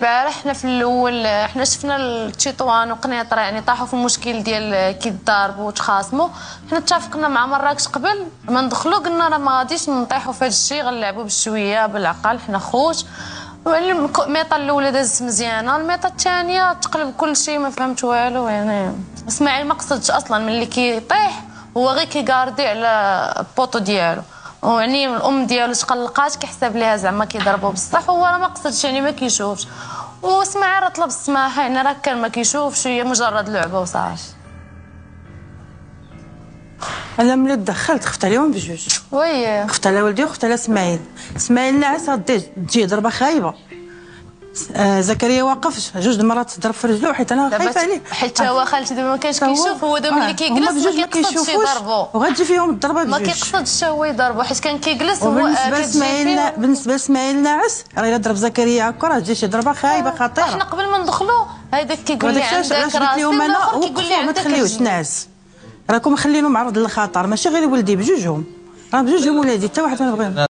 البارح حنا في الاول حنا شفنا التشيطوان وقنيطره يعني طاحوا في المشكل ديال كيتضاربوا وتخاصموا. حنا اتفقنا مع مراكش قبل ما ندخلوا، قلنا راه ما غاديش نطيحوا في هذا الشيء، غنلعبوا بالشويه بالعقل حنا خوت. الميطه الاولى دازت مزيانه، الميطه الثانيه تقلب كل شيء ما فهمت والو. يعني اسماعيل ما قصدش اصلا ملي كيطيح هو غير كيغاردي على البوطو ديالو، ويعني الام ديالو تقلقات كيحسب ليها زعما كيضربوا بصح، هو راه ما قصدش يعني ما كيشوفش. واسماعيل راه طلب السماحه يعني راه كان ما كيشوفش، هي مجرد لعبه وصافي. انا ملي دخلت خفت عليهم بجوج، وي خفت على ولدي وخفت على اسماعيل. اسماعيل ناعس تجي ضربه خايبه، زكريا واقف جوج المرات تضرب في رجلو حيت انا خايفه عليه، حيت هو خالتي دابا ما كانش كيشوف، هو دابا ملي كيجلس ما كيقصدش يضربو، وغتجي فيهم الضربه بجوج، ما كيقصدش هو يضربو حيت كان كيجلس. هو بالنسبه لاسماعيل ناعس راه الا ضرب زكريا هكا راه تجي شي ضربه خايبه خطيره. حنا قبل ما ندخلوا هذاك كيقول لي عندك راسي، والاخر كيقول لي ما تخليوش ناعس، راكم مخلينه معرض للخطر، ماشي غير ولدي بجوجهم، راه بجوجهم ولادي حتى واحد ما نبغيهم.